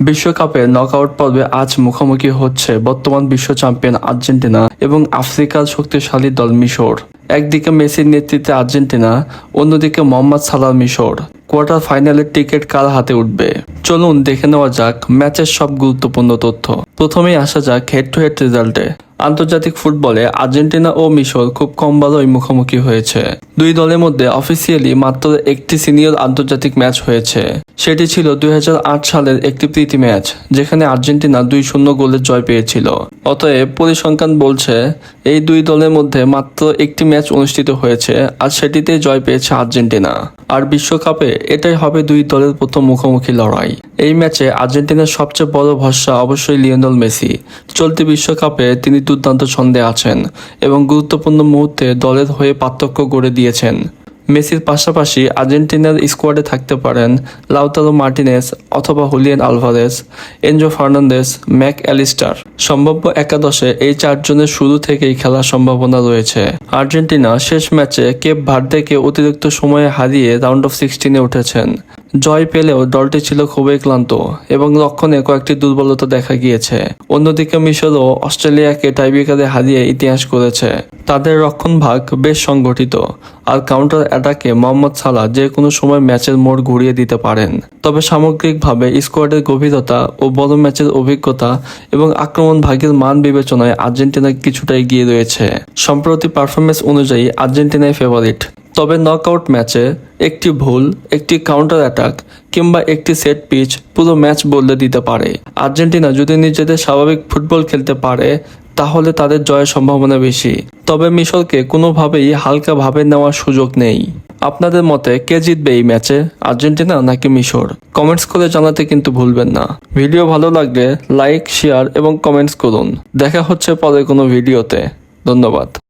বিশ্বকাপের নকআউট পর্বে আজ মুখোমুখি হচ্ছে বর্তমান বিশ্ব চ্যাম্পিয়ন আর্জেন্টিনা এবং আফ্রিকার শক্তিশালী দল মিশর। একদিকে মেসির নেতৃত্বে আর্জেন্টিনা, অন্যদিকে মোহাম্মদ সালাহ মিশর। কোয়ার্টার ফাইনালের টিকিট কার হাতে উঠবে? চলুন দেখে নেওয়া যাক ম্যাচের সব গুরুত্বপূর্ণ তথ্য। প্রথমেই আসা যাক হেড টু হেড রেজাল্টে। আন্তর্জাতিক ফুটবলে আর্জেন্টিনা ও মিশর খুব কম বারই মুখোমুখি হয়েছে। দুই দলের মধ্যে অফিসিয়ালি মাত্র একটি সিনিয়র আন্তর্জাতিক ম্যাচ হয়েছে। সেটি ছিল 2008 সালের একটি প্রীতি ম্যাচ, যেখানে আর্জেন্টিনা 2-0 গোলের জয় পেয়েছিল। অতএব পরিসংখ্যান বলছে এই দুই দলের মধ্যে মাত্র একটি ম্যাচ অনুষ্ঠিত হয়েছে, আর সেটিতেই জয় পেয়েছে আর্জেন্টিনা। আর বিশ্বকাপে এটাই হবে দুই দলের প্রথম মুখোমুখি লড়াই। এই ম্যাচে আর্জেন্টিনার সবচেয়ে বড় ভরসা অবশ্যই লিওনেল মেসি। চলতি বিশ্বকাপে তিনি দুর্দান্ত ছন্দে আছেন এবং গুরুত্বপূর্ণ মুহূর্তে দলের হয়ে পার্থক্য গড়ে দিয়েছেন। মেসির পাশাপাশি আর্জেন্টিনার স্কোয়াডে থাকতে পারেন লাউতারো মার্টিনেজ অথবা Julian Alvarez, Enzo Fernandez, Mac Allister. সম্ভাব্য একাদশে এই চারজনের শুরু থেকেই খেলার সম্ভাবনা রয়েছে। আর্জেন্টিনা শেষ ম্যাচে কেপ ভার্দেকে অতিরিক্ত সময়ে হারিয়ে রাউন্ড অফ 16-এ উঠেছেন। জয় পেলেও দলটি ছিল খুবই ক্লান্ত এবং রক্ষণে কয়েকটি দুর্বলতা দেখা গিয়েছে। অন্যদিকে মিশরও অস্ট্রেলিয়াকে টাইব্রেকারে হারিয়ে ইতিহাস করেছে। তাদের রক্ষণভাগ বেশ সংগঠিত, আর কাউন্টার অ্যাটাকে মোহাম্মদ সালাহ যে কোনো সময় ম্যাচের মোড় ঘুরিয়ে দিতে পারেন। তবে সামগ্রিকভাবে স্কোয়াডের গভীরতা ও বড় ম্যাচের অভিজ্ঞতা এবং আক্রমণ ভাগের মান বিবেচনায় আর্জেন্টিনা কিছুটা এগিয়ে রয়েছে। সম্প্রতি পারফরমেন্স অনুযায়ী আর্জেন্টিনাই ফেভারিট। তবে নকআউট ম্যাচে একটি ভুল, একটি কাউন্টার অ্যাটাক কিংবা একটি সেট পিচ পুরো ম্যাচ বদলে দিতে পারে। আর্জেন্টিনা যদি নিজেদের স্বাভাবিক ফুটবল খেলতে পারে তাহলে তাদের জয়ের সম্ভাবনা বেশি। তবে মিশরকে কোনোভাবেই হালকাভাবে নেওয়ার সুযোগ নেই। আপনাদের মতে কে জিতবে এই ম্যাচে, আর্জেন্টিনা নাকি মিশর? কমেন্টস করে জানাতে কিন্তু ভুলবেন না। ভিডিও ভালো লাগলে লাইক, শেয়ার এবং কমেন্টস করুন। দেখা হচ্ছে পরে কোনো ভিডিওতে। ধন্যবাদ।